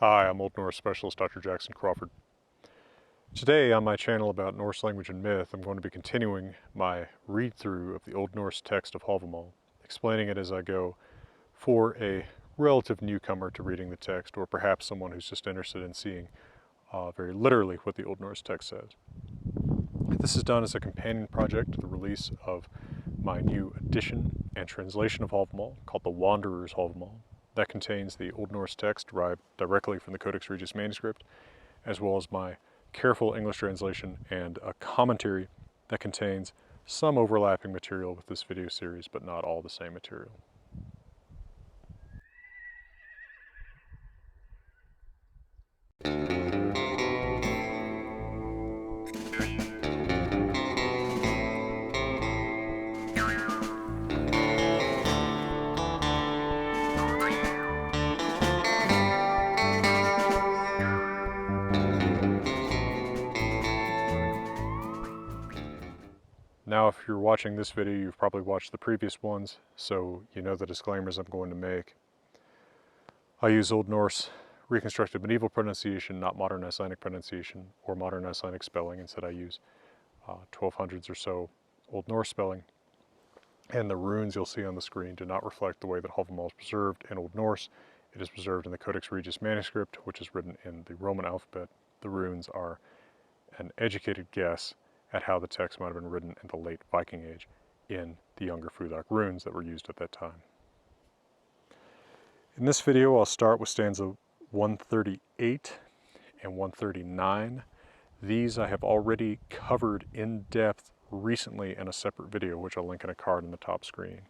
Hi, I'm Old Norse Specialist Dr. Jackson Crawford. Today on my channel about Norse language and myth, I'm going to be continuing my read-through of the Old Norse text of Hávamál, explaining it as I go for a relative newcomer to reading the text, or perhaps someone who's just interested in seeing very literally what the Old Norse text says. This is done as a companion project to the release of my new edition and translation of Hávamál called The Wanderer's Hávamál. That contains the Old Norse text derived directly from the Codex Regius manuscript, as well as my careful English translation and a commentary that contains some overlapping material with this video series, but not all the same material. Now, if you're watching this video, you've probably watched the previous ones, so you know the disclaimers I'm going to make. I use Old Norse reconstructed medieval pronunciation, not modern Icelandic pronunciation or modern Icelandic spelling. Instead, I use 1200s or so Old Norse spelling. And the runes you'll see on the screen do not reflect the way that Hávamál is preserved in Old Norse. It is preserved in the Codex Regius manuscript, which is written in the Roman alphabet. The runes are an educated guess at how the text might have been written in the late Viking Age in the younger Futhok runes that were used at that time. In this video, I'll start with stanza 138 and 139. These I have already covered in depth recently in a separate video, which I'll link in a card in the top screen.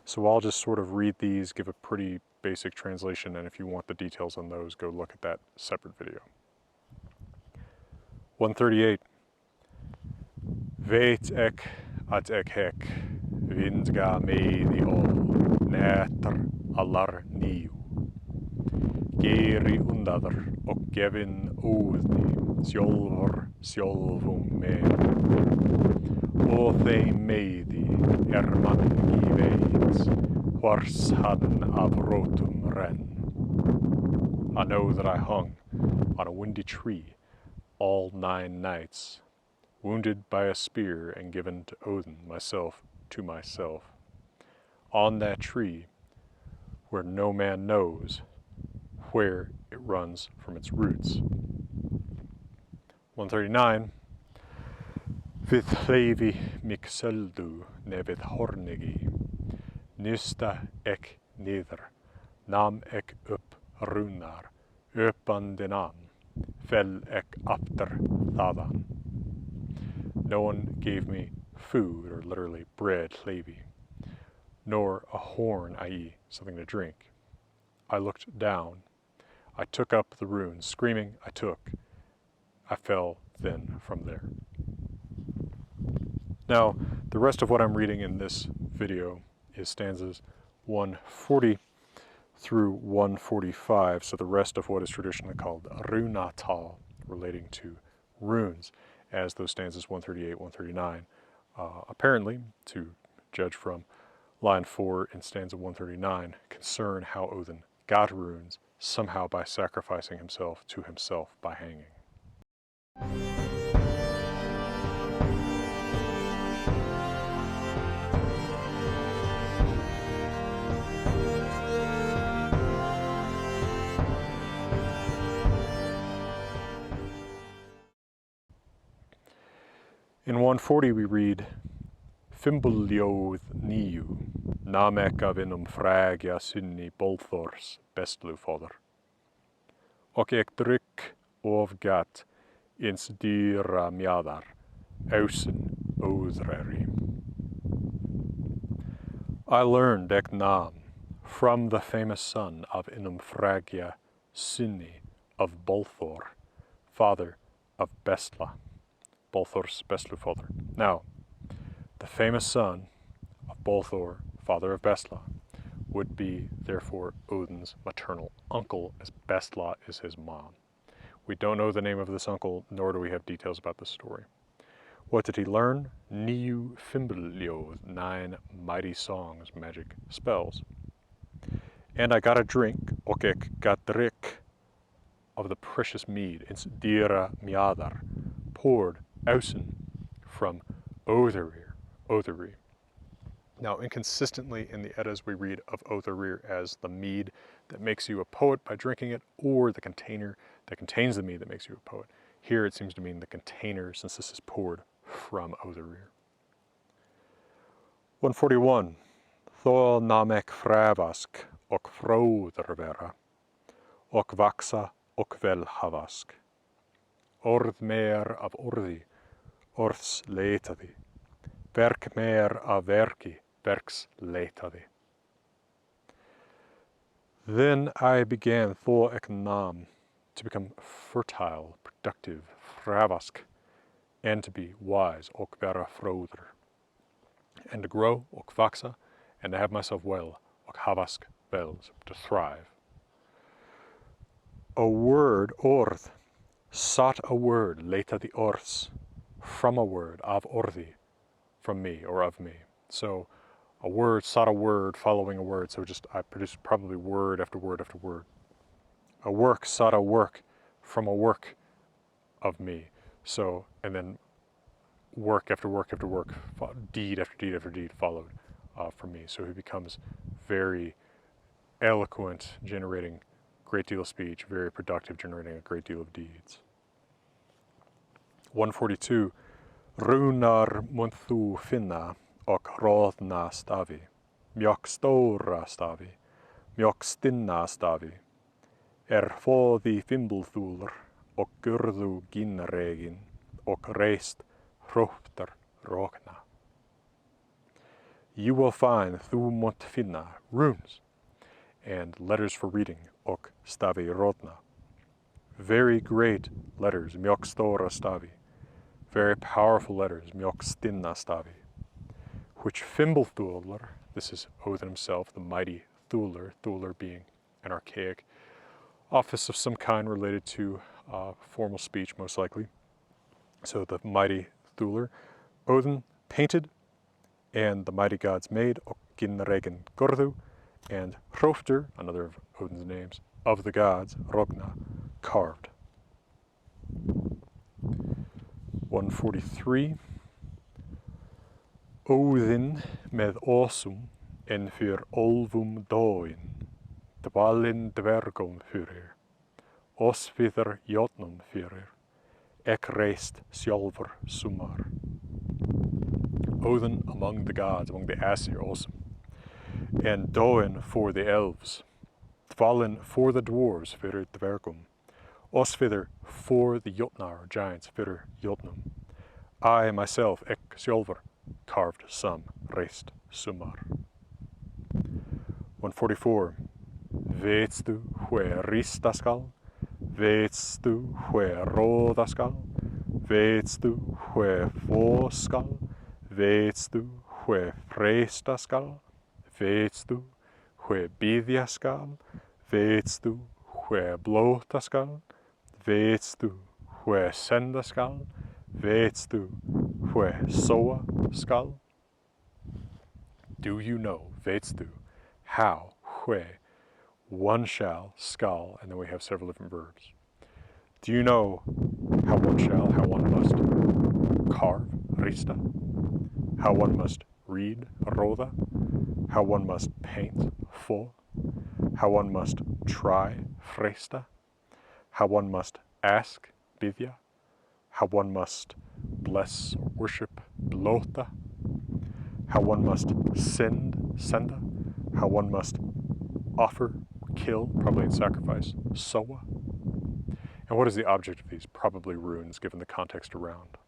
So I'll just sort of read these, give a pretty basic translation, and if you want the details on those, go look at that separate video. 138. Veit ek at ek hek, vindga meidi ol, näter allar niu. Geri undadar och gefin óðni, sjálfur sjálfum með. Og þeim meidi mangi veits, hvers hann af rótum renn. I know that I hung on a windy tree all 9 nights, wounded by a spear and given to Odin, myself to myself. On that tree, where no man knows where it runs from its roots. 139. Við hleyfi mig söldu nefið hornigi, nysta ek niður, nam ek upp runar, uppandinam, fell ek after þaðan. No one gave me food, or literally bread, hleyfi, nor a horn, i.e. something to drink. I looked down. I took up the runes, screaming, I fell then from there. Now, the rest of what I'm reading in this video is stanzas 140 through 145, so the rest of what is traditionally called runatal, relating to runes, as those stanzas 138, 139, apparently, to judge from line 4 in stanza 139, concern how Odin got runes, somehow by sacrificing himself to himself by hanging. In 140 we read, Fimbuljóð níu, namek af fragja synni Bolthors bestlufóður. Og ek drykk of gat ins dyra mjadar, ausen óðreri. I learned ek nam from the famous son of fragja synni of Bolthor, father of Bestla. Bolthor's bestlufóður. Now, the famous son of Bolthor, father of Bestla, would be, therefore, Odin's maternal uncle, as Bestla is his mom. We don't know the name of this uncle, nor do we have details about this story. What did he learn? Níu Fimbuljóð, 9 mighty songs, magic spells. And I got a drink, og ek gat drykk of the precious mead, ins dira miadar, poured ausen from Otherreer. Now, inconsistently in the Eddas we read of Otherreer as the mead that makes you a poet by drinking it, or the container that contains the mead that makes you a poet. Here it seems to mean the container, since this is poured from Otherreer. 141. Thor namek fravask och frodervera, och vaxa och väl havask. Orð mer av orði, orðs leitaði. Verk mer av verki, verks leitaði. Then I began Thor ek nam, to become fertile, productive, fravask, and to be wise, och vera froder, and to grow, och vaxa, and to have myself well, och havask väl, to thrive. A word, orð, sought a word, leitaði orðs, from a word, av orði, from me, or of me. So a word sought a word following a word, so just I produced probably word after word after word. A work sought a work from a work of me. So, and then work after work after work, deed after deed after deed followed from me. So he becomes very eloquent, generating a great deal of speech, very productive, generating a great deal of deeds. 142. Runar munt þú finna och roðna stafi, mjög stóra stafi, mjög stinna stafi, fóði fimbulþúlur och gurðu ginregin och reist hróptar rokna. You will find þú munt finna runes and letters for reading och stafi rodna. Very great letters, mjög stóra stafi. Very powerful letters, mjög stinna stafi. Which Fimbulthulr, this is Odin himself, the mighty Thulr, Thulr being an archaic office of some kind related to formal speech, most likely. So the mighty Thulr, Odin painted, and the mighty gods made, og Ginregen Gordu, and Hroftur, another of Odin's names, of the gods, Rogna, carved. 143. Óðinn með åsum en fyr olvum dóin, dvalinn dvergum fyrir, osviðar jotnum fyrir, ek reist sjálfur sumar. Odin among the gods, among the Asir also, and Dóin for the elves, dvalinn for the dwarves fyrir dvergum, osviðar for the Jotnar giants fyrir Jotnum. I myself, ek sjálfur, carved some, reist sumar. 144. Veitstu hve rista skal, veitstu hve róða skal, veitstu hve fó skal, veitstu hve freista skal, veitstu hve biðja skal, veitstu hve blóta skal, veitstu hve senda skal, veitstu hve soa skal. Do you know, veitstu, how, hve, one shall, skal, and then we have several different verbs. Do you know how one shall, how one must carve, rista, how one must read, roda, how one must paint, fo, how one must try, fresta, how one must ask, bidya, how one must bless or worship, blota, how one must send, senda, how one must offer, kill, probably in sacrifice, soa. And what is the object of these? Probably runes, given the context around.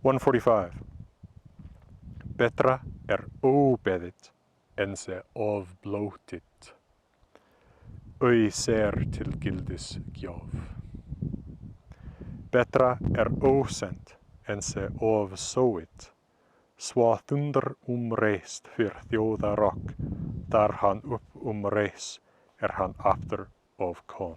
145. Betra óbeðið en se ofblótið, ser til gildis gjöf. Betra ósent en se ofsóið, svo þundar reist fyr þjóðarokk, þar hann upp reis hann aftur of kom.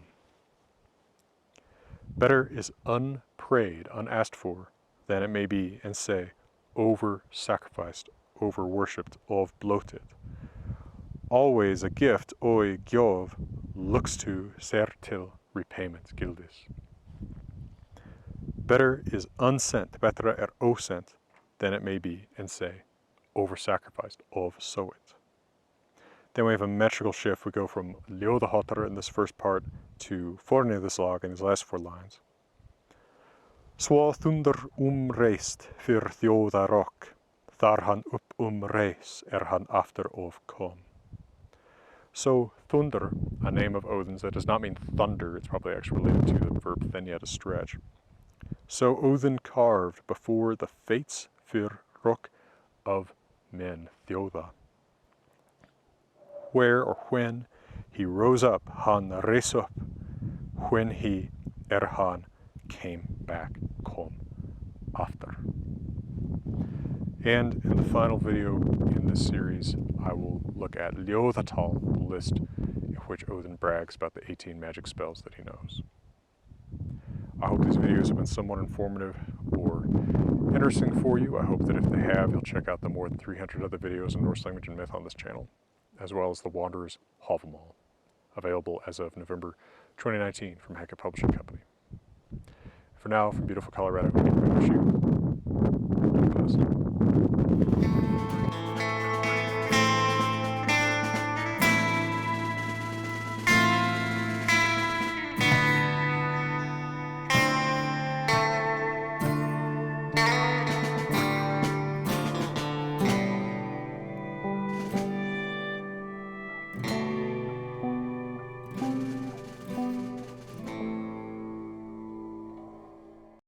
Better is unprayed, unasked for, than it may be, and say, over-sacrificed, over-worshipped, of bloated. Always a gift, oi gjöf, looks to ser till repayment gildis. Better is unsent, betra osent, than it may be, and say, over-sacrificed, of so it. Then we have a metrical shift. We go from ljóðaháttr in this first part to forni this log in these last 4 lines. Svo thunder reist fyr þjóðarokk, þar hann upp reis hann after of kom. So thunder, a name of Odin's that does not mean thunder, it's probably actually related to the verb þenja, to stretch. So Odin carved before the fates fyr rock of men, þjóða. Where or when he rose up, han reis up, when he han came back, kom after. And in the final video in this series, I will look at ljóðatal, the list in which Odin brags about the 18 magic spells that he knows. I hope these videos have been somewhat informative or interesting for you. I hope that if they have, you'll check out the more than 300 other videos on Norse language and myth on this channel, as well as The Wanderer's Hávamál, available as of November 2019 from Hackett Publishing Company. For now, from beautiful Colorado, I wish you the best.